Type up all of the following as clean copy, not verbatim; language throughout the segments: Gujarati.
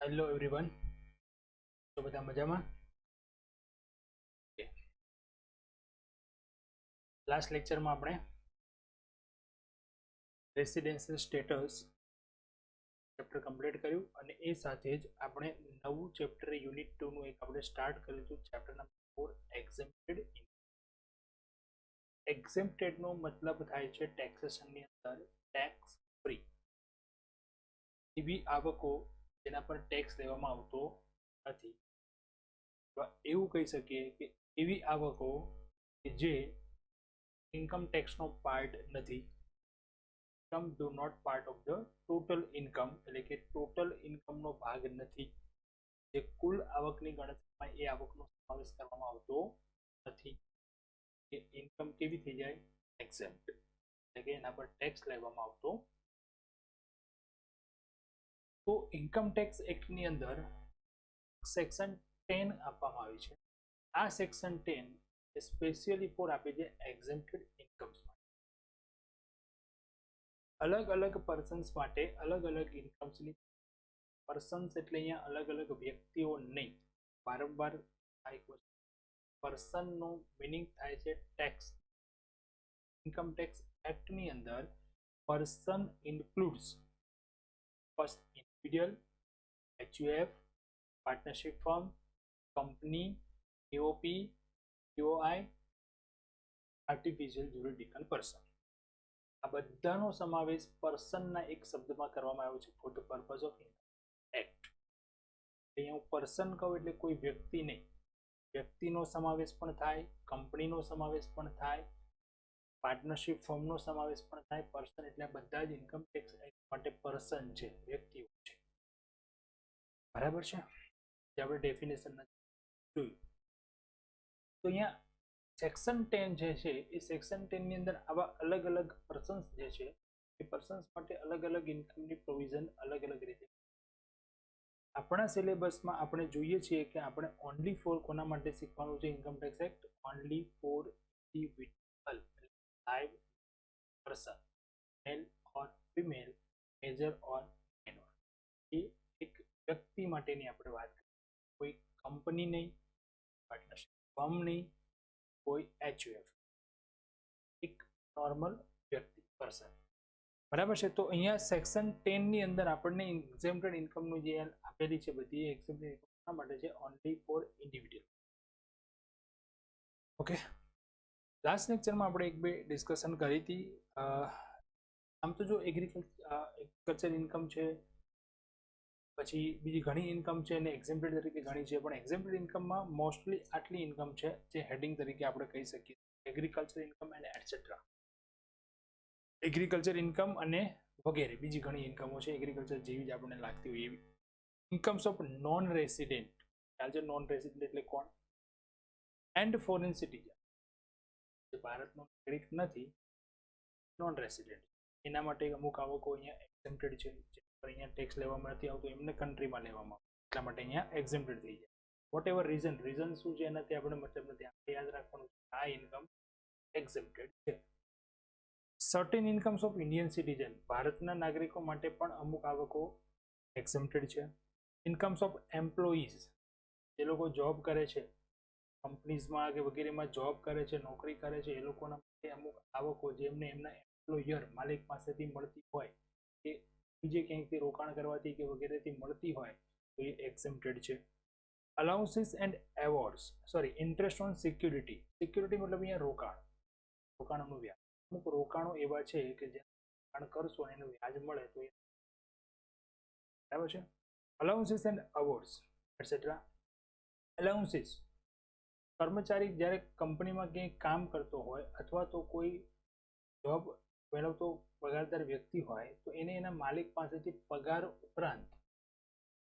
હેલો એવરીવન, તો બધા મજામાં. લાસ્ટ લેક્ચરમાં આપણે રેસિડેન્શિયલ સ્ટેટસ ચેપ્ટર કમ્પ્લીટ કર્યું અને એ સાથે જ આપણે નવું ચેપ્ટર યુનિટ 2 નું એક આપણે સ્ટાર્ટ કર્યું હતું, ચેપ્ટર નંબર 4 એક્ઝેમ્પ્ટેડ. એક્ઝેમ્પ્ટેડ નો મતલબ થાય છે ટેક્સેશનની અંદર ટેક્સ ફ્રી, એવી આવકો જેના પર ટેક્સ લેવામાં આવતો નથી. એવું કહી શકીએ કે એવી આવકો કે જે ઇન્કમ ટેક્સનો પાર્ટ નથી. Income do not part of the total income, એટલે કે ટોટલ ઇન્કમનો ભાગ નથી. જે કુલ આવકની ગણતરીમાં એ આવકનો સમાવેશ કરવામાં આવતો નથી. એ ઇન્કમ કેવી થઈ જાય? એક્ઝેમ્પ્ટ, એટલે કે એના પર ટેક્સ લેવામાં આવતો. તો ઇન્કમ ટેક્સ એક્ટની અંદર સેક્શન 10 આપવામાં આવી છે. આ સેક્શન 10 સ્પેશિયલી ફોર આપે છે એક્ઝેમ્પ્ટેડ ઇન્કમ્સ માટે. અલગ અલગ પર્સન્સ માટે અલગ અલગ ઇન્કમ્સની. પર્સન્સ એટલે અહીંયા અલગ અલગ વ્યક્તિઓ નહીં, વારંવાર આ એક વસ્તુ. પર્સનનો મિનિંગ થાય છે ટેક્સ. ઇન્કમ ટેક્સ એક્ટની અંદર person includes first individual, HUF, partnership firm, company, AOP, TOI, artificial juridical person. આ બધાનો સમાવેશ પર્સનના એક શબ્દમાં કરવામાં આવ્યો છે for the purpose of act. અહીંયા હું પર્સન કહું એટલે કોઈ વ્યક્તિ નહીં, વ્યક્તિનો સમાવેશ પણ થાય, કંપનીનો સમાવેશ પણ થાય, પાર્ટનરશિપ ફર્મનો સમાવેશ પણ થાય. પર્સન એટલે બધા જ ઇન્કમ ટેક્સ એક્ટ માટે પર્સન છે, વ્યક્તિઓ છે. બરાબર છે? જે આપણે ડેફિનેશન જોયું. તો અહીંયા સેક્શન 10 જે છે એ સેક્શન 10 ની અંદર આવા અલગ અલગ પર્સન્સ જે છે એ પર્સન્સ માટે અલગ અલગ ઇન્કમની પ્રોવિઝન અલગ અલગ રીતે. આપણા સિલેબસમાં આપણે જોઈએ છીએ કે આપણે ઓનલી ફોર કોના માટે શીખવાનું છે? Income tax act only for individual, live person, male or female, major or minor. એ એક વ્યક્તિ માટેની આપણે વાત કરીએ, કોઈ કંપની નહીં, પાર્ટનરશિપ ફર્મ નહીં, કોઈ એચયુએફ, એક નોર્મલ વ્યક્તિ, પર્સન. બરાબર છે? તો અહીંયા સેક્શન 10 ની અંદર આપણને એક્ઝેમ્પ્ટેડ ઇન્કમનું જે આપેલી છે બધી એક્ઝેમ્પ્ટેડ ઇન્કમ માટે છે only for individual. Okay, last લેક્ચરમાં આપણે એક બે ડિસ્કશન કરી હતી. આમ તો જો એગ્રીકલ્ચર ઇન્કમ છે, પછી બીજી ઘણી ઇન્કમ છે અને એક્ઝેમ્પ્ટેડ તરીકે ઘણી છે, પણ એક્ઝેમ્પ્ટેડ ઇન્કમમાં મોસ્ટલી આટલી ઇન્કમ છે જે હેડિંગ તરીકે આપણે કહી શકીએ: agriculture income and etcetera. Agriculture income અને વગેરે બીજી ઘણી ઇન્કમો છે એગ્રીકલ્ચર જેવી જ આપણને લાગતી હોય એવી. ઇન્કમ્સ ઓફ નોન રેસિડેન્ટ, ખ્યાલ છે નોન રેસિડેન્ટ એટલે કોણ? એન્ડ ફોરેન સિટીઝન, જે ભારતનો નાગરિક નથી, નોન રેસિડેન્ટ, એના માટે અમુક આવકો અહીંયા એક્ઝેમ્પ્ટેડ છે. અહીંયા ટેક્સ લેવામાં નથી આવતો, એમને કન્ટ્રીમાં લેવામાં આવે, એટલા માટે અહીંયા એક્ઝેમ્પ્ટેડ થઈ જાય. વોટ એવર રીઝન શું છે એનાથી આપણે મતલબ નથી, આપણે યાદ રાખવાનું આ ઇન્કમ એક્ઝેમ્પ્ટેડ છે. Certain incomes of Indian citizen, ભારતના નાગરિકો માટે પણ અમુક આવકો એક્ઝેમ્પ્ટેડ છે. ઇન્કમ્સ ઓફ એમ્પ્લોઈઝ, જે લોકો જોબ કરે છે, કંપનીઝમાં કે વગેરેમાં જોબ કરે છે, નોકરી કરે છે, એ લોકોના માટે અમુક આવકો જેમને એમના એમ્પ્લોયર, માલિક પાસેથી મળતી હોય કે બીજે ક્યાંકથી રોકાણ કરવાથી કે વગેરેથી મળતી હોય તો એ એક્ઝેમ્પ્ટેડ છે. Allowances and awards, sorry, interest on security. Security મતલબ અહીંયા રોકાણોનું વ્યાજ. અમુક રોકાણો એવા છે કે જે રોકાણ કરશો અને એનું વ્યાજ મળે તો એ બરાબર છે. Allowances and awards etcetera. Allowances, કર્મચારી જ્યારે કંપનીમાં ક્યાંય કામ કરતો હોય અથવા તો કોઈ જોબ મેળવતો પગારદાર વ્યક્તિ હોય તો એને એના માલિક પાસેથી પગાર ઉપરાંત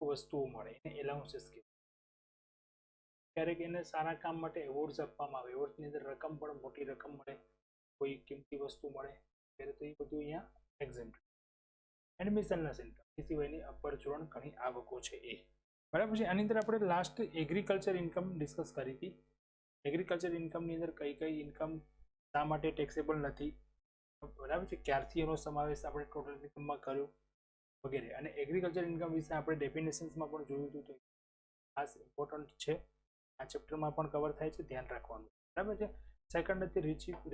વસ્તુઓ મળે, એને એલાઉન્સીસ કહેવાય. ક્યારેક એને સારા કામ માટે એવોર્ડ્સ આપવામાં આવે, એવોર્ડ્સની અંદર રકમ પણ મોટી રકમ મળે, કોઈ કિંમતી વસ્તુ મળે ત્યારે, તો એ બધું અહીંયા એક્ઝેમ્પ્ટ. એન્ડ મિસેલનસ ઇન્કમ, એ સિવાયની અપરચૂરણ ઘણી આવકો છે એ. બરાબર છે? આની અંદર આપણે લાસ્ટ એગ્રીકલ્ચર ઇન્કમ ડિસ્કસ કરી હતી. એગ્રીકલ્ચર ઇન્કમની અંદર કઈ કઈ ઇન્કમ શા માટે ટેક્સેબલ નથી, બરાબર છે, ક્યારથી એનો સમાવેશ આપણે ટોટલ ઇન્કમમાં કર્યો, વગેરે. અને એગ્રીકલ્ચર ઇન્કમ વિશે આપણે ડેફિનેશન્સમાં પણ જોયું હતું, તો ખાસ ઇમ્પોર્ટન્ટ છે, આ ચેપ્ટરમાં પણ કવર થાય છે, ધ્યાન રાખવાનું, બરાબર છે. સેકન્ડ હતી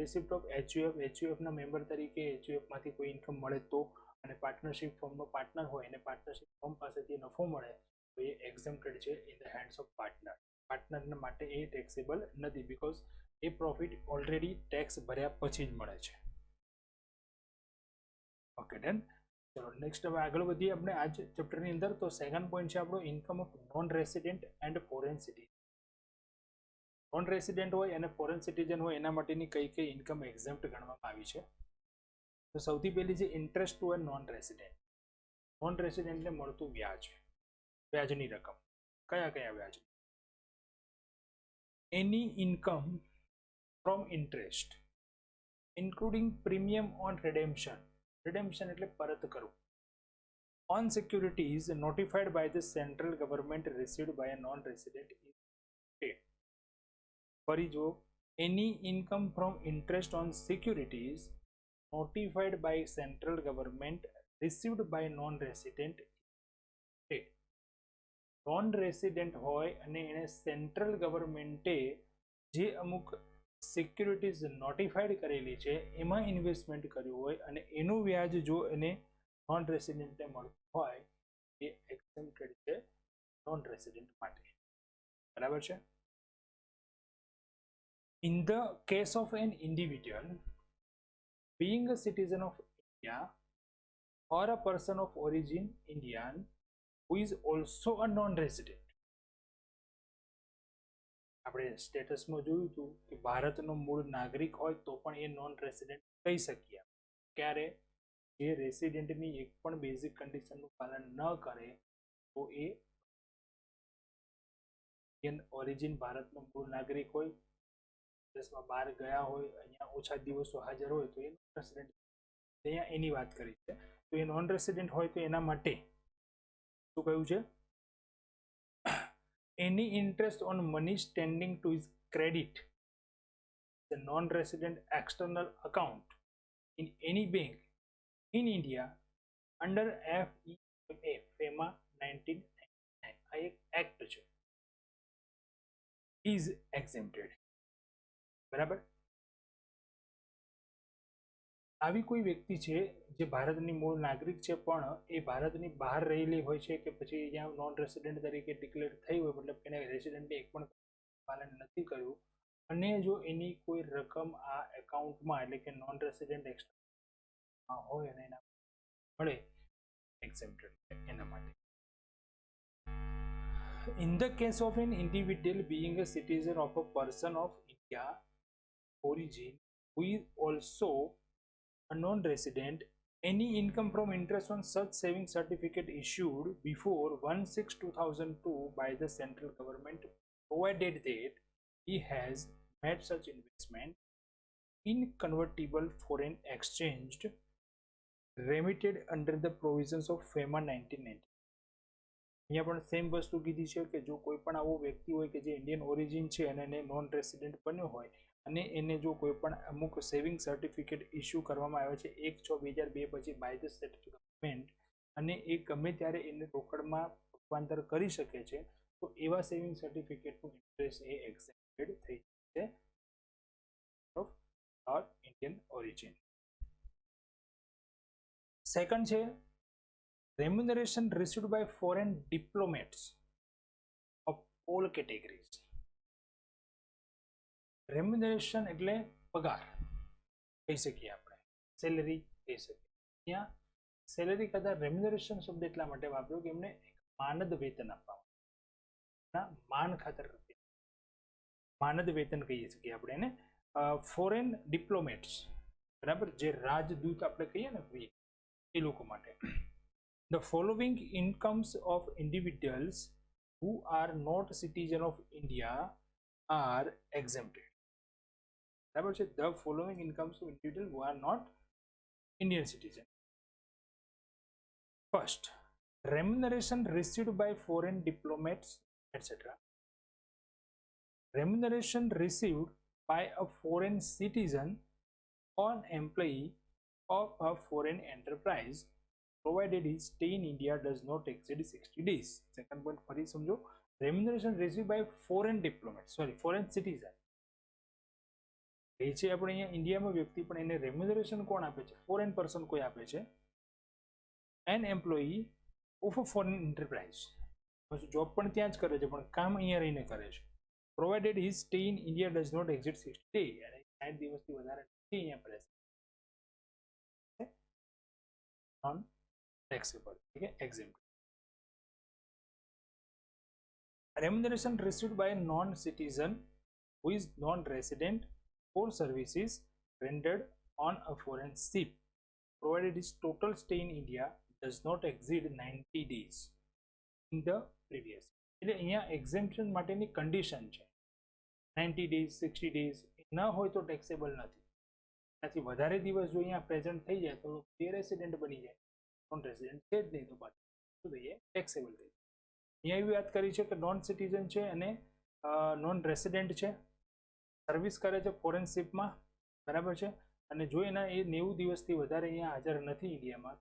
રિસિપ્ટ ઓફ એચયુએફ. એચયુએફના મેમ્બર તરીકે એચયુએફમાંથી કોઈ ઇન્કમ મળે તો, અને પાર્ટનરશિપ ફર્મનો પાર્ટનર હોય અને પાર્ટનરશિપ ફર્મ પાસેથી નફો મળે તો એ એક્ઝેમ્પ્ટેડ છે in the hands of partner. Partner માટે એ ટેક્સેબલ નથી, because A profit already tax ભર્યા પછી જ મળે છે. Okay done. ચલો નેક્સ્ટ હવે આગળ વધીએ આપણે આ ચેપ્ટરની અંદર. તો સેકન્ડ પોઈન્ટ છે આપણો income of non resident and foreign citizen. Non resident હોય અને ફોરેન સિટીઝન હોય એના માટેની કઈ કઈ ઇન્કમ એક્ઝેમ્પ્ટ ગણવામાં આવી છે. તો સૌથી પહેલી છે interest to a non resident. Non રેસિડેન્ટને મળતું વ્યાજ, વ્યાજની રકમ. કયા કયા વ્યાજ? એની income from interest including premium on redemption. redemption એટલે પરત કરવું. on securities notified by the central government received by a non-resident is paid. ફરી જો, any income from interest on securities notified by central government received by non-resident paid. non-resident હોય અને એને સેન્ટ્રલ ગવર્મેન્ટે જે અમુક સિક્યુરિટીઝ નોટિફાઈડ કરેલી છે એમાં ઇન્વેસ્ટમેન્ટ કર્યું હોય અને એનું વ્યાજ જો એને નોન રેસિડેન્ટને મળતું હોય એ એક્ઝેમ્પ્ટેડ છે નોન રેસિડેન્ટ માટે, બરાબર છે. In the case of an individual being a citizen of India or a person of origin Indian who is also a non-resident. આપણે સ્ટેટસમાં જોયું હતું કે ભારતનો મૂળ નાગરિક હોય તો પણ એ નોન રેસિડેન્ટ કહી શકીએ. ક્યારે? જે રેસિડેન્ટની એક પણ બેઝિક કન્ડિશનનું પાલન ન કરે તો એ ઓરિજિન ભારતનો મૂળ નાગરિક હોય, દેશમાં બહાર ગયા હોય, અહીંયા ઓછા દિવસો હાજર હોય તો એ નોન રેસિડેન્ટ. અહીંયા એની વાત કરી છે. તો એ નોન રેસિડેન્ટ હોય તો એના માટે શું કહ્યું છે? any interest on money standing to his credit the non-resident external account in any bank in India under FEMA FEMA 1999 આ એક એક્ટ છે, is exempted. બરાબર. આવી કોઈ વ્યક્તિ છે જે ભારતની મૂળ નાગરિક છે પણ એ ભારતની બહાર રહેલી હોય છે કે પછી અહીંયા નોન રેસિડેન્ટ તરીકે ડિક્લેર થઈ હોય, મતલબ એને રેસિડેન્ટની એક પણ પાલન નથી કર્યું અને જો એની કોઈ રકમ આ એકાઉન્ટમાં એટલે કે નોન રેસિડેન્ટ એક્સ્ટ્રા હોય અને એના મળે એક્સેપ્ટેડ એના માટે. In the case of an individual being a citizen of a person of India origin who is also a non-resident, any income from interest on such saving certificate issued before 1/6/2002 by the central government provided that he has made such investment in convertible foreign exchange remitted under the provisions of FEMA 1990. અહીંયા પણ સેમ વસ્તુ કીધી છે કે જો કોઈ પણ આવો વ્યક્તિ હોય કે જે ઇન્ડિયન ઓરિજિન છે અને એને નોન રેસિડેન્ટ બન્યો હોય અને એને જો કોઈ પણ અમુક સેવિંગ સર્ટિફિકેટ ઇસ્યુ કરવામાં આવે છે 1/6/2002 પછી બાય ધ સ્ટેટ ગવર્મેન્ટ અને એ ગમે ત્યારે એને રોકડમાં રૂપાંતર કરી શકે છે, તો એવા સેવિંગ સર્ટિફિકેટનું ઇન્ટરેસ્ટ એ એક્સેપ્ટેડ થઈ છે of not Indian origin. Second છે remuneration received by foreign diplomats of all categories. remuneration એટલે પગાર કહી શકીએ, આપણે સેલરી કહી શકીએ. અહીંયા સેલરી કરતા રેમ્યુનરેશન શબ્દ એટલા માટે વાપર્યો કે એમને માનદ વેતન આપવામાં, માન ખાતર માનદ વેતન કહીએ શકીએ આપણે એને. ફોરેન ડિપ્લોમેટ્સ, બરાબર, જે રાજદૂત આપણે કહીએ ને એ લોકો માટે. The following incomes of individuals who are not citizen of India are exempted. The following incomes of individuals who are not Indian citizen. First, remuneration received by foreign diplomats, etc. Remuneration received by a foreign citizen or employee of a foreign enterprise provided his stay in India does not exceed 60 days. Second point ફરી સમજો. Remuneration received by foreign diplomat, sorry, foreign citizen. એ છે આપણે અહીંયા ઇન્ડિયામાં વ્યક્તિ, પણ એને રેમ્યુનરેશન કોણ આપે છે? ફોરેન પર્સન કોઈ આપે છે. An employee of a foreign enterprise, job પણ ત્યાં જ કરે છે પણ કામ અહીંયા રહીને કરે છે. Provided his stay in India does not exceed 60 day, અને 60 દિવસથી વધારે નથી અહીંયા પ્રેઝન્ટ, નોન ટેક્સેબલ, ठीक है, exempt. Remuneration received by a non-citizen who is non-resident for services rendered on a foreign ship, provided his total stay in India does not exceed 90 days in the previous. એટલે અહીંયા exemption માટેની કન્ડિશન છે 90 days, 60 days ન હોય તો ટેક્સેબલ નથી. એનાથી વધારે દિવસ જો અહીંયા પ્રેઝન્ટ થઈ જાય તો બે રેસિડેન્ટ બની જાય, નોન રેસિડેન્ટ છે જ નહીં તો પાછું શું થઈએ? ટેક્સેબલ થઈ જાય. અહીંયા એવી વાત કરી છે કે નોન સિટીઝન છે અને નોન રેસિડેન્ટ છે, સર્વિસ કરે છે ફોરેન શિપમાં, બરાબર છે, અને જો એના એ 90 દિવસથી વધારે અહીંયા હાજર નથી ઇન્ડિયામાં.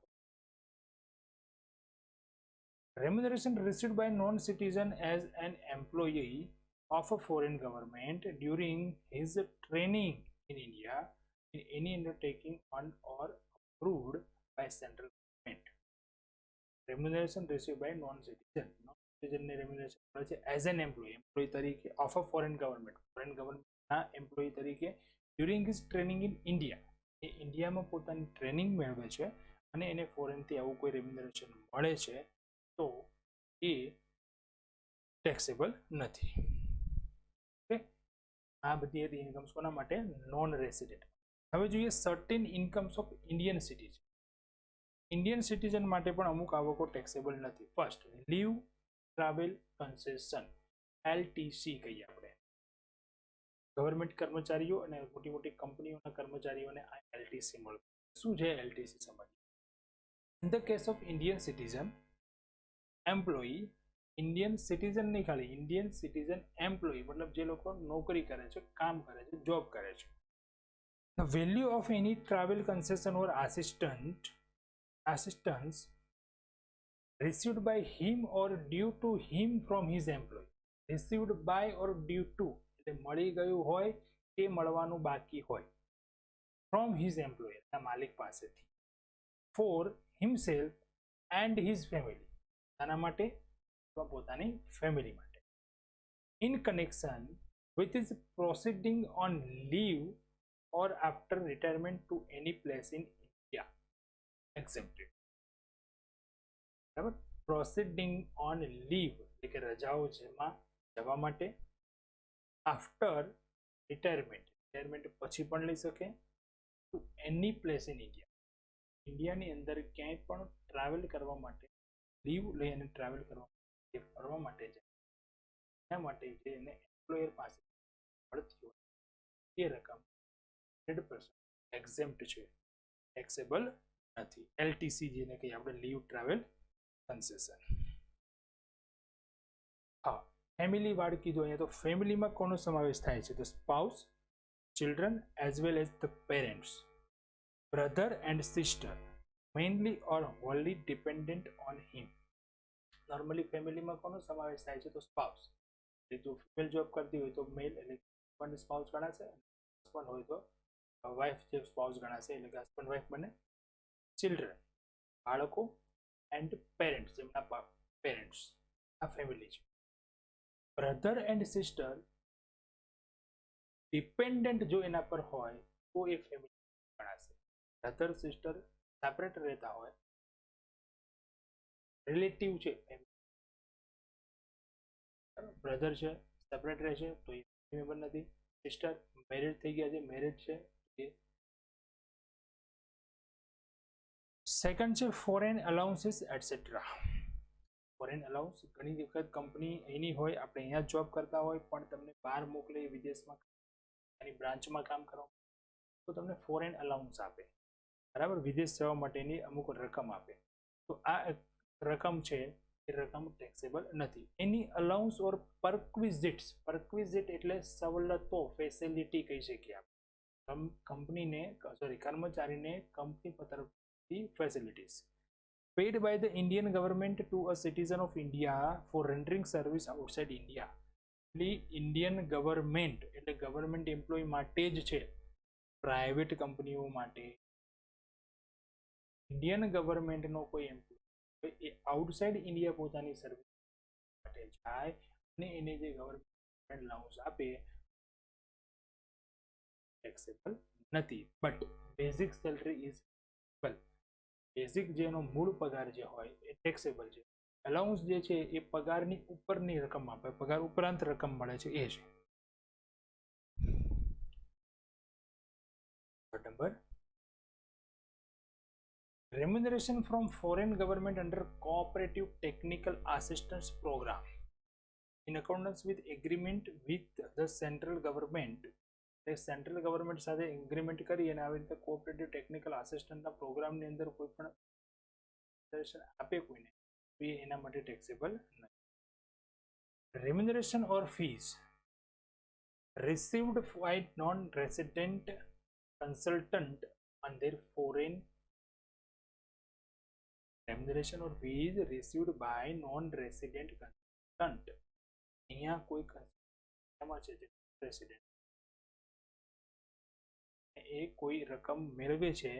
Remuneration received by non-citizen as an employee of a foreign government during his training in India in any undertaking on or approved by central government. Remuneration received by non-citizen. Non-citizen ને remuneration મળે છે as an employee તરીકે of a foreign government ના એમ્પ્લોયી તરીકે during his training in India. એ ઇન્ડિયામાં પોતાની ટ્રેનિંગ મેળવે છે અને એને ફોરેનથી આવું કોઈ રેમ્યુનરેશન મળે છે તો એ ટેક્સેબલ નથી. ઓકે, આ બધી હતી ઇન્કમ્સ કોના માટે? Non resident. હવે જોઈએ certain incomes of Indian citizen. Indian citizen માટે પણ અમુક આવકો ટેક્સેબલ નથી. First, leave travel concession, LTC કહીએ આપણે. ગવર્મેન્ટ કર્મચારીઓ અને મોટી મોટી કંપનીઓના કર્મચારીઓને આ એલટીસી મળે. શું છે એલટીસી સમજીએ. In the case of Indian citizen employee, Indian citizen નહીં, ખાલી ઇન્ડિયન સિટીઝન એમ્પ્લોયી મતલબ જે લોકો નોકરી કરે છે, કામ કરે છે, જોબ કરે છે. The value of any travel concession or assistance received by him or due to him from his employee. Received by or due to એટલે મળી ગયું હોય કે મળવાનું બાકી હોય, from his employer ના માલિક પાસેથી, for himself and his family આના માટે પોતાની ફેમિલી માટે, in connection with his proceeding on leave or after retirement to any place in India, exempted. બરાબર, proceeding on leave એટલે કે રજાઓ જેમાં જવા માટે, after retirement પછી પણ લઈ શકે, to any place in India ઇન્ડિયાની અંદર ક્યાંય પણ ટ્રાવેલ કરવા માટે, લીવ લઈ અને ટ્રાવેલ કરવા માટે જાય એના માટે જે એને એમ્પ્લોયર પાસે મળતી હોય એ રકમ 100% એક્ઝેમ્પ્ટ છે, ટેક્સેબલ નથી. એલટીસી જેને કહીએ આપણે, લીવ ટ્રાવેલ કન્સેશન. હા, ફેમિલી વાળું કીધું અહીંયા તો ફેમિલીમાં કોનો સમાવેશ થાય છે? તો spouse, children as well as the parents, brother and sister, mainly or wholly dependent on him. Normally ફેમિલીમાં કોનો સમાવેશ થાય છે? તો સ્પાઉસ. જો ફિમેલ જોબ કરતી હોય તો મેલ એટલે હસબન્ડ સ્પાઉસ ગણાશે, હસબન્ડ હોય તો વાઇફ જે સ્પાઉસ ગણાશે, એટલે કે હસબન્ડ વાઇફ બને. ચિલ્ડ્રન બાળકો, એન્ડ પેરેન્ટ્સ જેમના પેરેન્ટ્સ, આ ફેમિલી છે. બ્રધર એન્ડ સિસ્ટર ડિપેન્ડન્ટ જો એના પર હોય તો એ ફેમિલી ગણાશે. બ્રધર સિસ્ટર સેપરેટ રહેતા હોય, રિલેટિવ છે, બ્રધર છે સેપરેટ રહે છે તો એ મેમ્બર નથી. સિસ્ટર મેરેજ થઈ ગયા છે, મેરેજ છે. સેકન્ડ છે foreign allowances etcetera. Foreign allowance ઘણી વખત કંપની એની હોય, આપણે અહીંયા જોબ કરતા હોય પણ તમને બહાર મોકલે વિદેશમાં એની બ્રાન્ચમાં કામ કરવા તો તમને ફોરેન અલાઉન્સ આપે, બરાબર, વિદેશ જવા માટેની અમુક રકમ આપે. તો આ રકમ છે એ રકમ ટેક્સેબલ નથી. એની અલાઉન્સ ઓર પરક્વિઝિટ્સ, પરક્વિઝિટ એટલે સવલતો, ફેસિલિટી કહી શકીએ આપણે, કંપનીને સોરી કર્મચારીને કંપની તરફથી facilities. paid by the Indian government to a citizen of India for rendering service outside India. Indian government એટલે ગવર્મેન્ટ એમ્પ્લોય માટે જ છે, પ્રાઇવેટ કંપનીઓ માટે ઇન્ડિયન ગવર્મેન્ટનો કોઈ એમ્પ્લોય એ આઉટસાઇડ ઇન્ડિયા પોતાની સર્વિસ માટે જાય અને એને જે ગવર્મેન્ટ લાઉન્સ આપે ટેક્સેબલ નથી. But basic salary is basic જેનો મૂળ પગાર જે હોય એ ટેક્સેબલ છે. અલાઉન્સ જે છે એ પગારની ઉપરની રકમ આપે, પગાર ઉપરાંત રકમ મળે છે એ છે. Number remuneration from foreign government under cooperative technical assistance program in accordance with agreement with the central government. Central government સાથે એગ્રીમેન્ટ કરી અને આવી રીતે કોઓપરેટિવ ટેકનિકલ આસિસ્ટન્ટના પ્રોગ્રામની અંદર કોઈ પણ આપે કોઈને એ એના માટે ટેક્સેબલ નથી. રેમ્યુનરેશન ઓર fees received by non-resident consultant on their foreign remuneration or fees received by non-resident consultant. અહીંયા કોઈ કન્સલ્ટન્ટમાં છે જે રેસિડેન્ટ એ કોઈ રકમ મેળવે છે,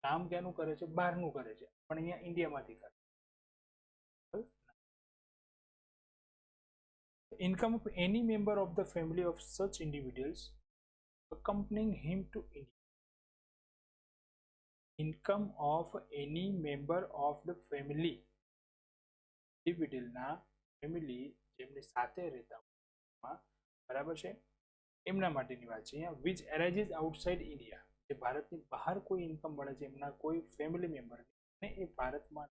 કામ ક્યાંનું કરે છે, બહારનું કરે છે, પણ અહીંયા ઇન્ડિયામાંથી કરે. Income of any member of the family of such individuals accompanying him to India. Income of any member of the family individual ના ફેમિલી જેમની સાથે રહેતા હોય બરાબર છે એમના માટેની વાત છે અહીંયા. which arises outside India, જે ભારતની બહાર કોઈ ઇન્કમ મળે છે એમના કોઈ ફેમિલી મેમ્બર ને એ ભારતમાં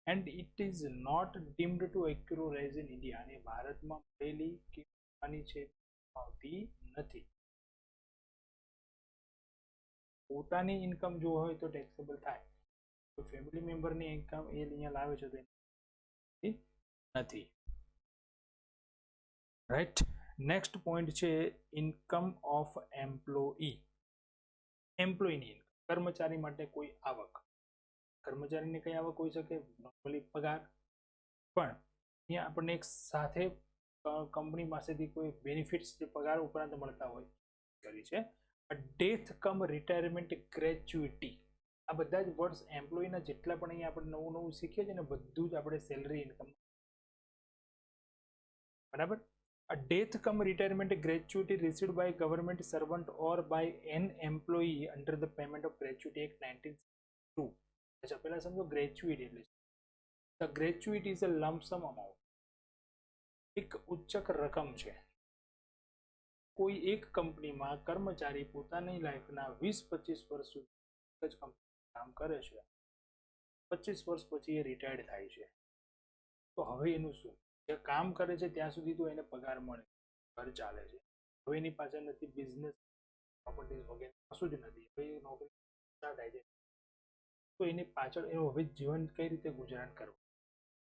and it is not deemed to occur as in India, અને ભારતમાં મળેલી કે છે આવતી નથી. પોતાની ઇન્કમ જો હોય તો ટેક્સેબલ થાય, તો ફેમિલી મેમ્બરની ઇન્કમ એ અહીંયા લાવે છે તો નથી. રાઈટ. નેક્સ્ટ પોઈન્ટ છે ઇન્કમ ઓફ એમ્પ્લોયી. એમ્પ્લોયીની ઇન્કમ, કર્મચારી માટે કોઈ આવક. કર્મચારીને કઈ આવક હોઈ શકે? નોર્મલી પગાર, પણ અહીંયા આપણને એક સાથે કંપની પાસેથી કોઈ બેનિફિટ્સ જે પગાર ઉપરાંત મળતા હોય કરી છે. ડેથ કમ રિટાયરમેન્ટ ગ્રેચ્યુટી, આ બધા જ વર્ડ્સ એમ્પ્લોયીના જેટલા પણ અહીંયા આપણે નવું નવું શીખીએ છીએ ને બધું જ આપણે સેલરી ઇન્કમ બરાબર. A death cum retirement gratuity received by government servant or by an employee under the Payment of Gratuity Act 1962. अच्छा पहला समझो ग्रेच्युइटी એટલે the gratuity is a lump sum amount, એક ઉચ્ચક રકમ છે. કોઈ એક કંપનીમાં કર્મચારી પોતાની લાઈફના 20-25 વર્ષ સુધી જ કામ કરે છે, 25 વર્ષ પછી એ રિટાયર્ડ થાય છે, તો હવે એનું શું? જે કામ કરે છે ત્યાં સુધી તો એને પગાર મળે, ઘર ચાલે છે, હવે એની પાસે નથી બિઝનેસ પ્રોપર્ટીઝ વગેરે કશું જ નથી, હવે નોકરી થાય છે તો એની પાછળ એનું હવે જીવન કઈ રીતે ગુજરાન કરવું?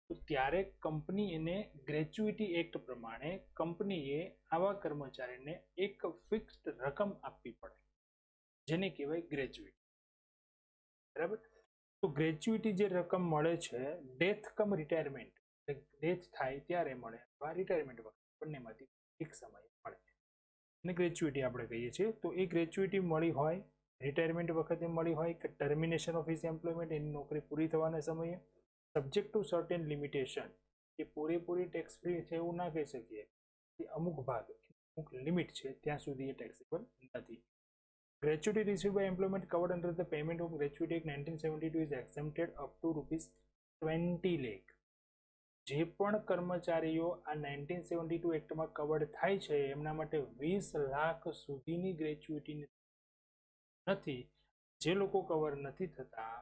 તો ત્યારે કંપની એને ગ્રેચ્યુઇટી એક્ટ પ્રમાણે કંપનીએ આવા કર્મચારીને એક ફિક્સ્ડ રકમ આપવી પડે, જેને કહેવાય ગ્રેચ્યુઇટી. બરાબર. તો ગ્રેચ્યુઇટી જે રકમ મળે છે ડેથ કમ રિટાયરમેન્ટ, ડેથ થાય ત્યારે મળે અથવા રિટાયરમેન્ટ વખતે બંનેમાંથી એક સમયે મળે અને ગ્રેચ્યુઇટી આપણે કહીએ છીએ. તો એ ગ્રેચ્યુઇટી મળી હોય રિટાયરમેન્ટ વખતે મળી હોય કે ટર્મિનેશન ઓફ હિઝ એમ્પ્લોયમેન્ટ, એની નોકરી પૂરી થવાના સમયે, સબ્જેક્ટ ટુ સર્ટેન લિમિટેશન, એ પૂરેપૂરી ટેક્સ ફ્રી છે એવું ના કહી શકીએ, એ અમુક ભાગ અમુક લિમિટ છે ત્યાં સુધી એ ટેક્સેબલ નથી. Gratuity received by employment covered under the Payment of Gratuity Act 1972 is exempted up to ₹20 lakh. જે પણ કર્મચારીઓ આ 1972 એક્ટમાં કવર્ડ થાય છે એમના માટે 20 લાખ સુધીની ગ્રેચ્યુઇટી નથી. જે લોકો કવર નથી થતા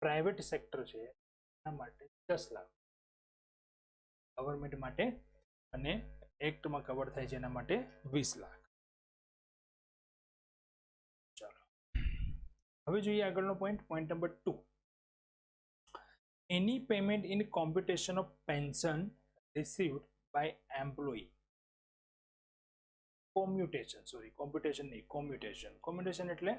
પ્રાઇવેટ સેક્ટર છે એના માટે 10 લાખ, ગવર્મેન્ટ માટે અને એક્ટમાં કવર થાય છે એના માટે 20 લાખ. ચાલો હવે જોઈએ આગળનો point, point number 2. Any payment in computation of pension received by employee. Commutation એટલે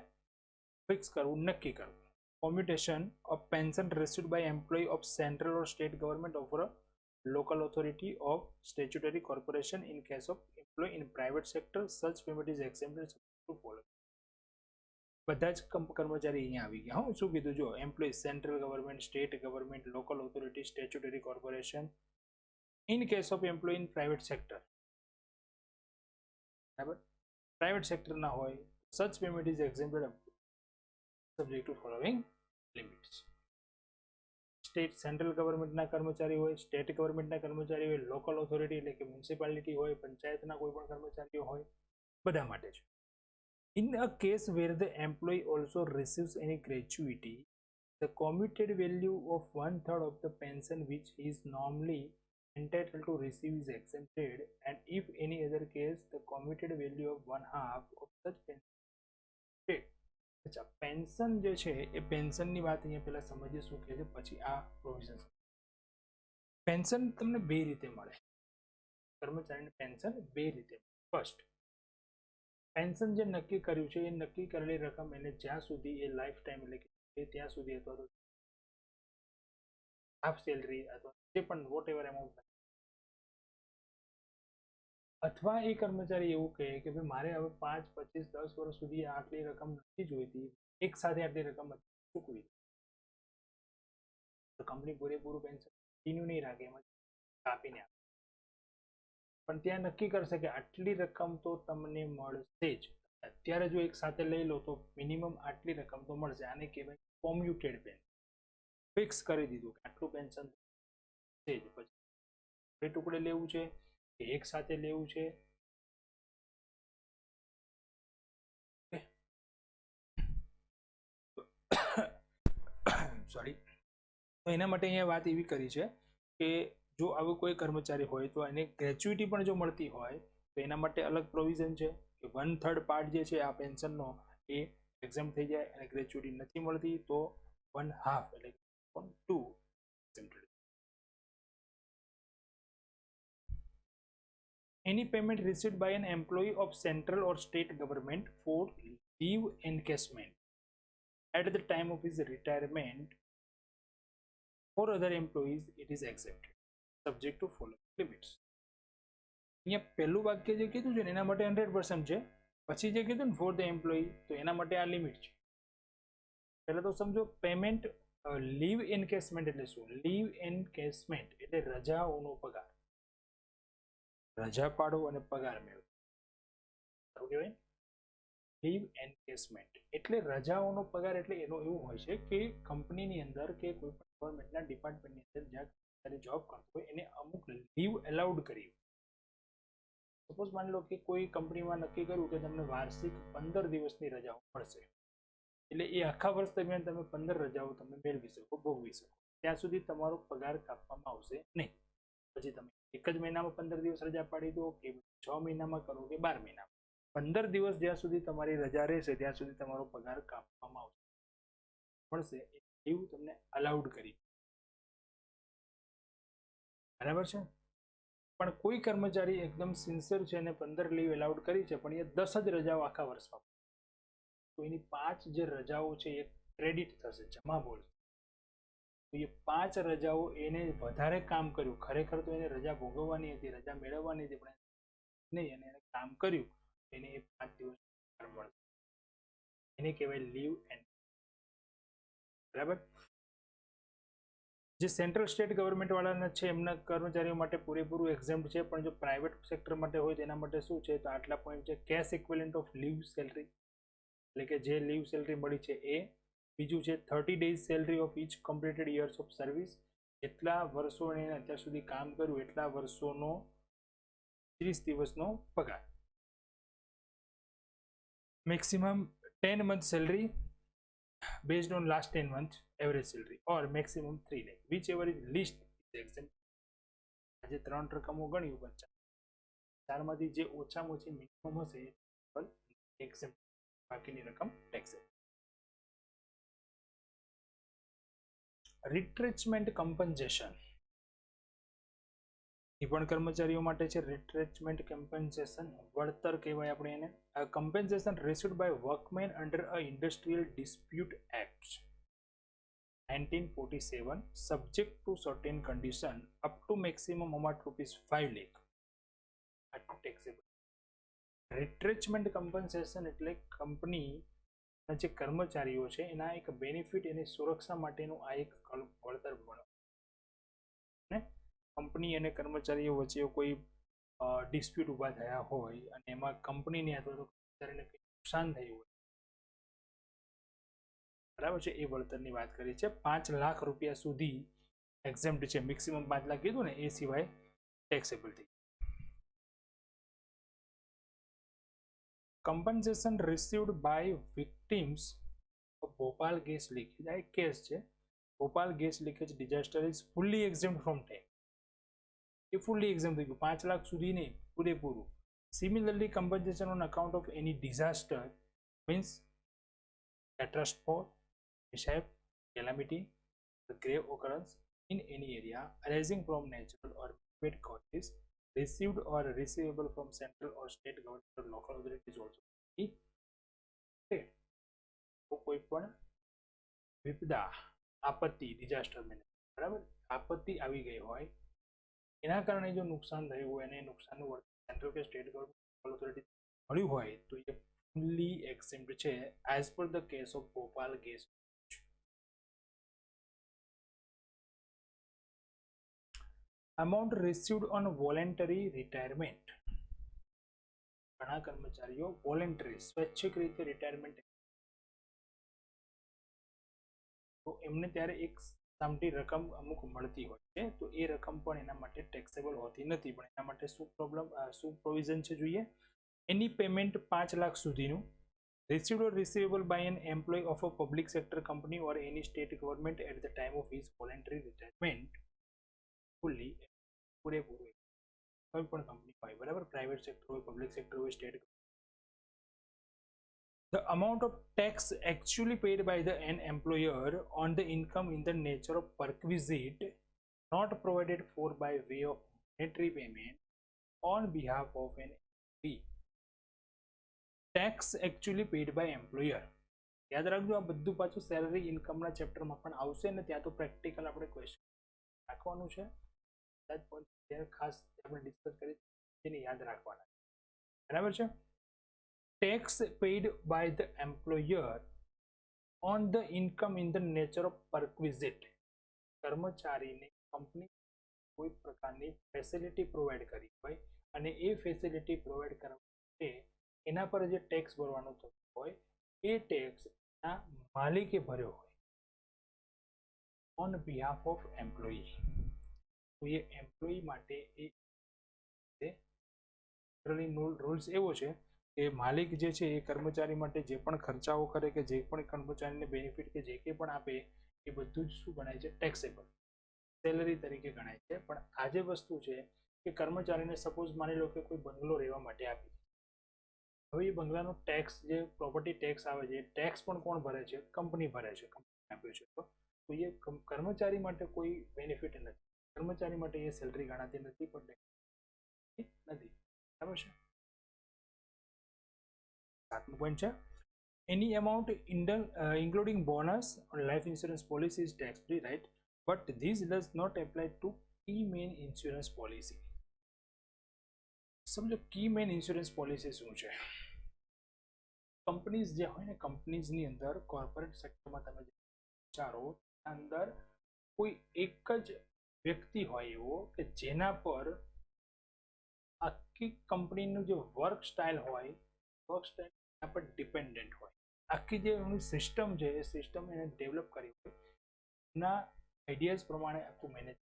ફિક્સ કરવું, નક્કી કરવું. commutation of pension received by employee of central or state government over a local authority of statutory corporation. In case of employee in private sector, such payment is exempted to follow. બધા જ કર્મચારી અહીંયા આવી ગયા. હું શું કીધું, જો employ central government, state government, local authority, statutory corporation, in case of employ in private sector, બરાબર, પ્રાઇવેટ સેક્ટરના હોય, such payment is exempted subject to following limits. State central ગવર્મેન્ટના કર્મચારી હોય, સ્ટેટ ગવર્મેન્ટના કર્મચારી હોય, લોકલ ઓથોરિટી એટલે કે મ્યુનિસિપાલિટી હોય, પંચાયતના કોઈ પણ કર્મચારીઓ હોય, બધા માટે છે. In a case where the employee also receives any gratuity, the commuted value of 1/3 of the pension which he is normally entitled to receive is exempted, and if any other case, the commuted value of 1/2 of such pension is paid. અચ્છા, પેન્શન જે છે એ પેન્શનની વાત અહીંયા પહેલા સમજીએ શું કહે છે, પછી આ પ્રોવિઝન. પેન્શન તમને બે રીતે મળે, કર્મચારીને પેન્શન બે રીતે. ફર્સ્ટ, પેન્શન જે નક્કી કર્યું છે એ નક્કી કરેલી રકમ એને જ્યાં સુધી એ લાઈફ ટાઈમ એટલે કે ત્યાં સુધી અથવા તો હાફ સેલરી અથવા જે પણ વોટ એવર એમાઉન્ટ, અથવા એ કર્મચારી એવું કહે કે ભાઈ મારે હવે 5, 25, 10 વર્ષ સુધી આટલી રકમ નથી જોઈતી, એક સાથે આટલી રકમ ચૂકવી, તો કંપની પૂરેપૂરું પેન્શન કન્ટિન્યુ નહીં રાખે, એમાં કાપીને આપે. પણ ત્યાં નક્કી કરશે કે આટલી રકમ તો તમને મળશે જ. અત્યારે જો એક સાથે લઈ લો તો મિનિમમ આટલી રકમ તો મળશે. આને કહેવાય કોમ્યુટેડ પેન્શન. ફિક્સ કરી દીધું કે આટલું પેન્શન છે જ. પછી બે ટુકડે લેવું છે કે એક સાથે લેવું છે, સોરી. તો એના માટે અહીંયા વાત એવી કરી છે કે જો આવું કોઈ કર્મચારી હોય તો એને ગ્રેચ્યુટી પણ જો મળતી હોય તો એના માટે અલગ પ્રોવિઝન છે કે 1/3 પાર્ટ જે છે આ પેન્શનનો એ એક્ઝામ થઈ જાય, અને ગ્રેચ્યુટી નથી મળતી તો 1/2 એટલે 2 exempted. Any payment received by an employee of central or state government for leave encashment at the time of his retirement for other employees, it is accepted subject to following limits. અહીંયા પહેલું વાક્ય જે કીધું છે ને એના માટે 100% છે, પછી જે કીધું ને ફોર ધ એમ્પ્લોયી તો એના માટે આ લિમિટ છે. પહેલા તો સમજો પેમેન્ટ લીવ એન્કેશમેન્ટ એટલે શું? લીવ એન્કેશમેન્ટ એટલે રજાઓનો પગાર, રજા પાડો અને પગાર મેળવો, સારું કહેવાય. લીવ એન્કેશમેન્ટ એટલે રજાઓનો પગાર. એટલે એનો એવું હોય છે કે કંપનીની અંદર કે કોઈ પણ ગવર્મેન્ટના ડિપાર્ટમેન્ટની અંદર જ્યાં જોબ કરતો હોય એને અમુક લીવ એલાઉડ કરી. સપોઝ માની લો કે કોઈ કંપનીમાં નક્કી કર્યું કે તમને વાર્ષિક 15 દિવસની રજાઓ મળશે, એટલે એ આખા વર્ષ દરમિયાન તમે 15 રજાઓ તમે મેળવી શકો, ભોગવી શકો. ત્યાં સુધી તમારો પગાર કાપવામાં આવશે નહીં. પછી તમે એક જ મહિનામાં 15 દિવસ રજા પાડી દો કે 6 મહિનામાં કરો કે 12 મહિનામાં, 15 દિવસ જ્યાં સુધી તમારી રજા રહેશે ત્યાં સુધી તમારો પગાર કાપવામાં આવશે, મળશે. એવું તમને અલાઉડ કરી, બરાબર છે. પણ કોઈ કર્મચારી એકદમ સિન્સિયર છે અને 15 લીવ એલાઉડ કરી છે, પણ એ 10 જ રજાઓ આખા વર્ષમાં, તો એની 5 જે રજાઓ છે એ ક્રેડિટ થશે, જમા બોલશે. તો એ 5 રજાઓ એને વધારે કામ કર્યું, ખરેખર તો એને રજા ભોગવવાની હતી, રજા મેળવવાની હતી, પણ નહીં, અને એને કામ કર્યું, એને એ 5 દિવસ મળશે. એને કહેવાય લીવ એન્ડ, બરાબર. જે સેન્ટ્રલ સ્ટેટ ગવર્મેન્ટ વાળાના છે એમના કર્મચારીઓ માટે પૂરેપૂરું એક્ઝેમ્પ્ટ છે, પણ જો પ્રાઇવેટ સેક્ટર માટે હોય તેના માટે શું છે, તો આટલા પોઈન્ટ છે. Cash equivalent of leave salary એટલે કે જે લીવ સેલરી મળી છે એ. બીજું છે 30 days salary of each completed years of service, જેટલા વર્ષો એને અત્યાર સુધી કામ કર્યું એટલા વર્ષોનો 30 દિવસનો પગાર. Maximum 10 month salary based on last 10 months average salary or maximum 3 lakh, whichever is least is exempt. આજે 3 રકમો ગણ્યું, પણ 4 માંથી જે ઓછામાં ઓછી મિનિમમ હશે એક્સેપ્ટ, બાકીની રકમ ટેક્સેબલ. રિટ્રેચમેન્ટ કમ્પન્સેશન એ પણ કર્મચારીઓ માટે છે. રિટ્રેચમેન્ટ કમ્પન્સેશન વળતર કહેવાય આપણે એને. Compensation received by workman under a industrial dispute act 1947 subject to certain condition up to maximum amount ₹5 lakh આટલું taxable. રિટ્રેચમેન્ટ કમ્પન્સેશન એટલે કંપનીના જે કર્મચારીઓ છે એના એક બેનિફિટ એની સુરક્ષા માટેનું આ એક વળતર ને કંપની અને કર્મચારીઓ વચ્ચે કોઈ ડિસ્પ્યુટ ઊભા થયા હોય અને એમાં કંપનીને અથવા તો કર્મચારીને કંઈ નુકસાન થયું હોય બરાબર છે, એ વળતરની વાત કરી છે. ₹5 લાખ સુધી એક્ઝેમ્પ્ટ છે. મેક્સિમમ 5 લાખ કીધું ને, એ સિવાય ટેક્સેબલ થઈ. compensation received by victims of Bhopal gas leakage. આ એક કેસ છે. Bhopal gas leakage disaster is fully exempt from tax. એ ફુલ્લી એક્ઝેમ્પ્ટ થઈ ગયું, 5 લાખ સુધી નહીં, પૂરેપૂરું. Similarly compensation on account of any disaster means catastrophe, mishap, calamity, the grave occurrence in any area arising from natural or man-made causes received or receivable from central or state government or local authorities also. તો કોઈ પણ વિપદા, આપત્તિ, ડિઝાસ્ટર મેનેજમેન્ટ, બરાબર, આપત્તિ આવી ગઈ હોય એના કારણે જો નુકસાન થયું હોય અને નુકસાનનું વળતર સેન્ટ્રલ કે સ્ટેટ ગવર્મેન્ટ લોકલ ઓથોરિટી મળ્યું હોય તો એ ફુલ્લી એક્સેમ્પ્ટ છે as per the case of Bhopal gas. amount received on voluntary retirement. ઘણા કર્મચારીઓ વોલેન્ટરી સ્વૈચ્છિક રીતે રિટાયરમેન્ટ તો એમને ત્યારે એક સામટી રકમ અમુક મળતી હોય છે, તો એ રકમ પણ એના માટે ટેક્સેબલ હોતી નથી. પણ એના માટે શું પ્રોવિઝન છે જોઈએ? એની પેમેન્ટ 5 લાખ સુધીનું received or receivable by an employee of a public sector company or any state government at the time of his voluntary retirement fully પૂરેપૂરું કોઈ પણ કંપની હોય, બરાબર, પ્રાઇવેટ સેક્ટર હોય, પબ્લિક સેક્ટર હોય, state. The amount of tax actually paid by the an employer on the income in the nature of perquisite not provided for by way of monetary payment on behalf of an employee. Tax actually paid by employer. યાદ રાખજો, આ બધું પાછું સેલરી ઇન્કમના ચેપ્ટરમાં પણ આવશે ને ત્યાં તો પ્રેક્ટિકલ આપણે ક્વેશ્ચન રાખવાનું છે. ખાસ આપણે ડિસ્કસ કરી તેને યાદ રાખવાના, બરાબર છે. tax paid by the employer on the income in the nature of perquisite. કર્મચારીને કંપની કોઈ પ્રકારની ફેસિલિટી પ્રોવાઈડ કરી હોય અને એ ફેસિલિટી પ્રોવાઈડ કરવા માટે એના પર જે ટેક્સ ભરવાનો થતો હોય એ ટેક્સ ના માલિકે ભર્યો હોય ઓન બિહાફ ઓફ એમ્પ્લોયી. તો એ એમ્પ્લોયી માટે એ રૂલ્સ એવો છે કે માલિક જે છે એ કર્મચારી માટે જે પણ ખર્ચાઓ કરે કે જે પણ કર્મચારીને બેનિફિટ કે જે કંઈ પણ આપે એ બધું જ શું ગણાય છે? ટેક્સેબલ, સેલરી તરીકે ગણાય છે. પણ આ જે વસ્તુ છે કે કર્મચારીને સપોઝ માની લો કે કોઈ બંગલો રહેવા માટે આપી, હવે એ બંગલાનો ટેક્સ જે પ્રોપર્ટી ટેક્સ આવે છે ટેક્સ પણ કોણ ભરે છે? કંપની ભરે છે, કંપની આપ્યું છે. તો એ કર્મચારી માટે કોઈ બેનિફિટ નથી, કર્મચારી માટે એ સેલરી ગણાતી નથી, પણ નથી, બરાબર છે. 7મો પોઈન્ટ છે, એની amount including bonus or life insurance policy is tax free, right? But this does not apply to key main insurance policy. સમજો કી મેન ઇન્સ્યોરન્સ પોલિસી શું છે? કંપનીઝ જે હોય ને, કંપનીઝની અંદર કોર્પોરેટ સેક્ટરમાં તમે વિચારો અંદર કોઈ એક જ વ્યક્તિ હોય એવો કે જેના પર આખી કંપનીનું જે વર્ક સ્ટાઇલ હોય, વર્ક સ્ટાઇલ એના પર ડિપેન્ડન્ટ હોય. આખી જે એની સિસ્ટમ છે એ સિસ્ટમ એને ડેવલપ કરી હોય, એના આઈડિયાઝ પ્રમાણે આખું મેનેજ.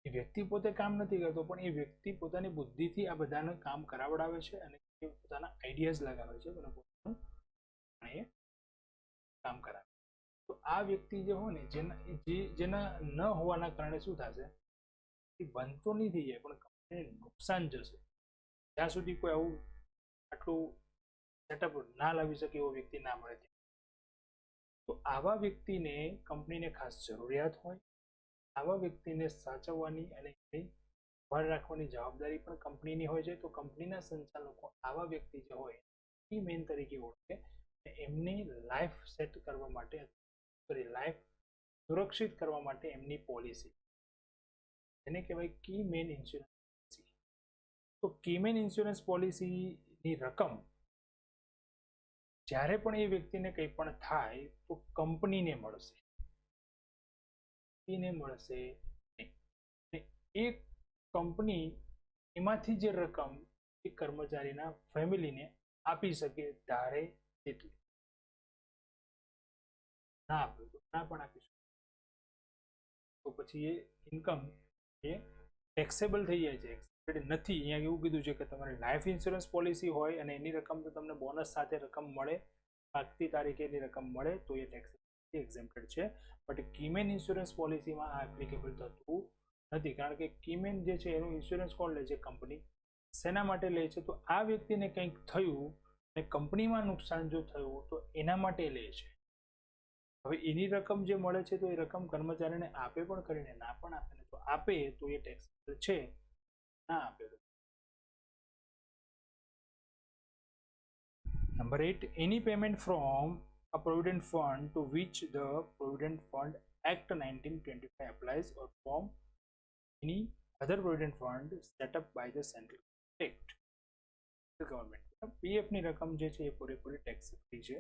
એ વ્યક્તિ પોતે કામ નથી કરતો, પણ એ વ્યક્તિ પોતાની બુદ્ધિથી આ બધાને કામ કરાવડાવે છે અને એ પોતાના આઈડિયાઝ લગાવે છે અને પોતાનું એ કામ કરાવે. તો આ વ્યક્તિ જે હોય ને, જેના ન હોવાના કારણે શું થશે? એ બંધ તો નહીં થઈ જાય પણ કંપનીને નુકસાન જશે. જ્યાં સુધી કોઈ આવું આટલું સેટઅપ ના લાવી શકે એવો વ્યક્તિ ના મળે. તો આવા વ્યક્તિને કંપનીને ખાસ જરૂરિયાત હોય, આવા વ્યક્તિને સાચવવાની અને એની સંભાળ રાખવાની જવાબદારી પણ કંપનીની હોય છે. તો કંપનીના સંચાલકો આવા વ્યક્તિ જે હોય એ મેઇન તરીકે ઓળખે એમની લાઈફ સેટ કરવા માટે, સોરી, લાઈફ સુરક્ષિત કરવા માટે એમની પોલિસી, એને કહેવાય કી મેન ઇન્સ્યોરન્સ પોલિસી. તો કી મેન ઇન્સ્યોરન્સ પોલિસીની રકમ જ્યારે પણ એ વ્યક્તિને કંઈ પણ થાય તો કંપનીને મળશે, મળશે નહીં. એ કંપની એમાંથી જે રકમ એ કર્મચારીના ફેમિલીને આપી શકે ધારે તેટલી, ના આપે તો ના પણ આપી શકે. તો પછી એ ઇન્કમ એ ટેક્સેબલ થઈ જાય છે. નથી, અહીંયા એવું કીધું છે કે તમારે લાઈફ ઇન્સ્યોરન્સ પોલિસી હોય અને એની રકમ તો તમને બોનસ સાથે રકમ મળે, આગતી તારીખે એની રકમ મળે તો એ ટેક્સ એક્ઝેમ્પ્ટેડ છે. બટ કીમેન ઇન્સ્યોરન્સ પોલિસીમાં આ એપ્લિકેબલ થતું નથી, કારણ કે કીમેન જે છે એનું ઇન્સ્યોરન્સ કોણ લે છે? કંપની. શેના માટે લે છે? તો આ વ્યક્તિને કંઈક થયું અને કંપનીમાં નુકસાન જો થયું તો એના માટે લે છે. હવે એની રકમ જે મળે છે તો એ રકમ કર્મચારીને આપે પણ કરીને ના પણ આપે, તો આપે તો એ ટેક્સ છે, ના આપે. Number 8, any payment from a provident fund to which the Provident Fund Act 1925 applies or from any other provident fund set up by the central government. PF ની રકમ જે છે એ પૂરેપૂરી ટેક્સ ફ્રી છે.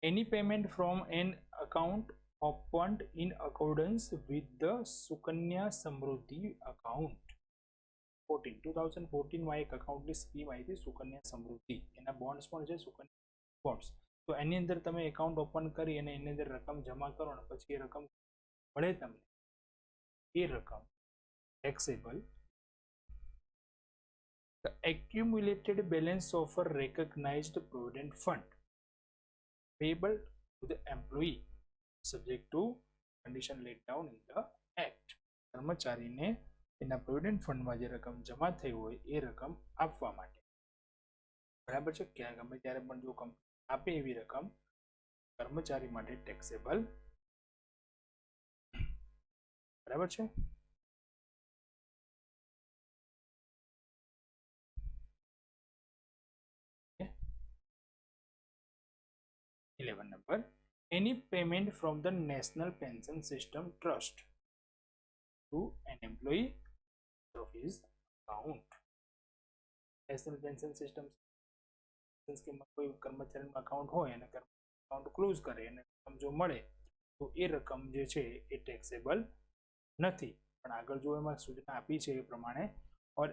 Any payment from an account opened in accordance with the Sukanya Samruddhi account. 2014 માં એક અકાઉન્ટની સ્કીમ આવી હતી સુકન્યા સમૃદ્ધિ, એના બોન્ડ્સ પણ છે સુકન્યા બોન્ડ્સ. તો એની અંદર તમે એકાઉન્ટ ઓપન કરી અને એની અંદર રકમ જમા કરો અને પછી એ રકમ મળે તમને, એ રકમ taxable. The accumulated balance of a recognized provident fund payable to the employee subject to condition laid down in the act. કર્મચારીને એના પ્રોવિડન્ટ ફંડમાં જે રકમ જમા થઈ હોય એ રકમ આપવા માટે, બરાબર છે. ક્યાં ગમે ત્યારે પણ જો કંપની આપે એવી રકમ કર્મચારી માટે ટેક્સેબલ, બરાબર છે. number 11, any payment from the National Pension System Trust to an employee of his account. National Pension System સ્કીમમાં કોઈ કર્મચારીનું અકાઉન્ટ હોય અને અકાઉન્ટ ક્લોઝ કરે અને રકમ જો મળે તો એ રકમ જે છે એ ટેક્સેબલ નથી. પણ આગળ જો એમાં સૂચના આપી છે એ પ્રમાણે, or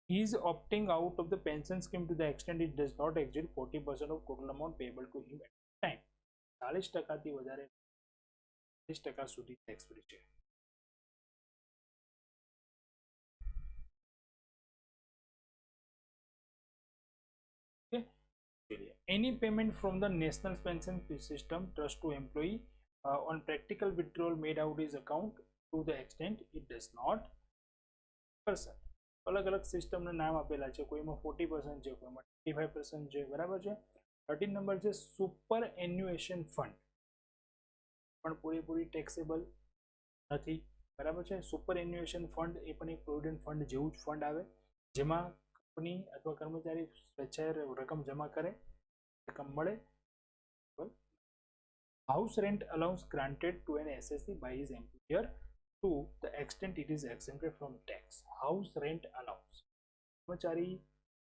is opting out of the pension scheme to the extent it does not exceed 40% of total amount payable to him at the time. 40%થી વધારે 30% સુધી ટેક્સ ફ્રી છે. Any payment from the National Pension System Trust to employee on practical withdrawal made out his account to the extent it does not %. અલગ અલગ સિસ્ટમના નામ આપેલા છે, કોઈમાં 40% છે, કોઈમાં 25% છે, બરાબર છે. 13 નંબર છે સુપર એન્યુએશન ફંડ, પણ પૂરેપૂરી ટેક્સેબલ નથી, બરાબર છે. સુપર એન્યુએશન ફંડ એ પણ એક પ્રોવિડન્ટ ફંડ જેવું જ ફંડ આવે, જેમાં કંપની અથવા કર્મચારી સ્વેચ્છાએ રકમ જમા કરે, રકમ મળે. House rent allowance granted to an SSC by his employer to the extent it is exempted from tax. House rent allowance, કર્મચારી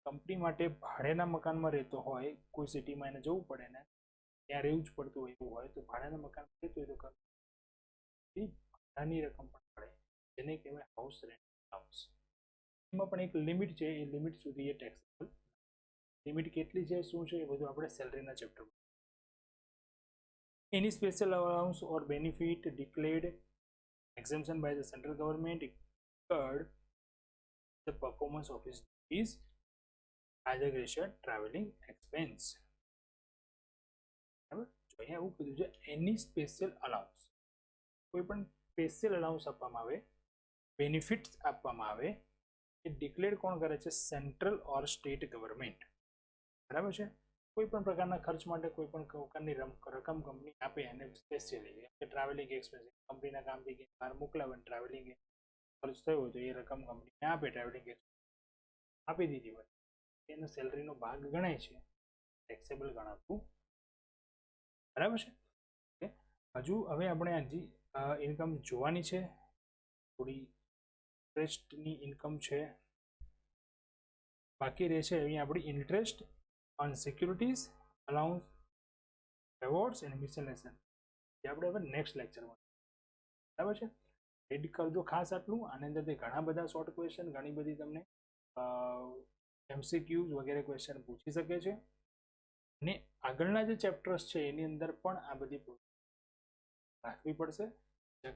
કંપની માટે ભાડેના મકાનમાં રહેતો હોય, કોઈ સિટીમાં એને જવું પડે ને ત્યાં રહેવું જ પડતું હોય એવું હોય, તો ભાડાના મકાનમાં રહેતો હોય તો ભાડાની રકમ પણ મળે, જેને કહેવાય હાઉસ રેન્ટ અલાઉન્સ. એમાં પણ એક લિમિટ છે, એ લિમિટ સુધી એ ટેક્સેબલ. લિમિટ કેટલી છે, શું છે, એ બધું આપણે સેલરીના ચેપ્ટરમાં. એની special allowance or benefit declared exemption by the central government incurred the performance of his duties as a gracious traveling expense. બરાબર, તો અહીંયા એવું કીધું છે એની સ્પેશિયલ અલાઉન્સ, કોઈ પણ સ્પેશિયલ અલાઉન્સ આપવામાં આવે, બેનિફિટ્સ આપવામાં આવે, એ ડિક્લેર કોણ કરે છે? સેન્ટ્રલ ઓર સ્ટેટ ગવર્મેન્ટ, બરાબર છે. કોઈ પણ પ્રકારના ખર્ચ માટે કોઈ પણ પ્રકારની રકમ કંપની આપે અને સ્પેશિયલી ટ્રાવેલિંગ એક્સપેન્સ, કંપનીના કામથી બહાર મોકલાવે, ટ્રાવેલિંગ ખર્ચ થયો હોય તો એ રકમ કંપનીને આપે, ટ્રાવેલિંગ એક્સપેન્સ આપી દીધી હોય, એનો સેલરીનો ભાગ ગણાય છે. ટેક્સેબલ ગણાતું, બરાબર છે. ઓકે, હજુ હવે આપણે હજી ઇન્કમ જોવાની છે, થોડી ઇન્ટરેસ્ટની ઇન્કમ છે બાકી રહે છે. અહીંયા આપણી interest on securities, allowance, awards and miscellaneous, જે આપણે હવે નેક્સ્ટ લેક્ચરમાં, બરાબર છે. રીડ કરજો ખાસ આટલું. આની અંદરથી ઘણા બધા શોર્ટ ક્વેશ્ચન, ઘણી બધી તમને MCQs વગેરે ક્વેશ્ચન પૂછી શકે છે, અને આગળના જે ચેપ્ટર્સ છે એની અંદર પણ આ બધી રાખવી પડશે.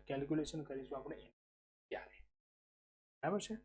કેલ્ક્યુલેશન કરીશું આપણે ત્યારે, બરાબર છે.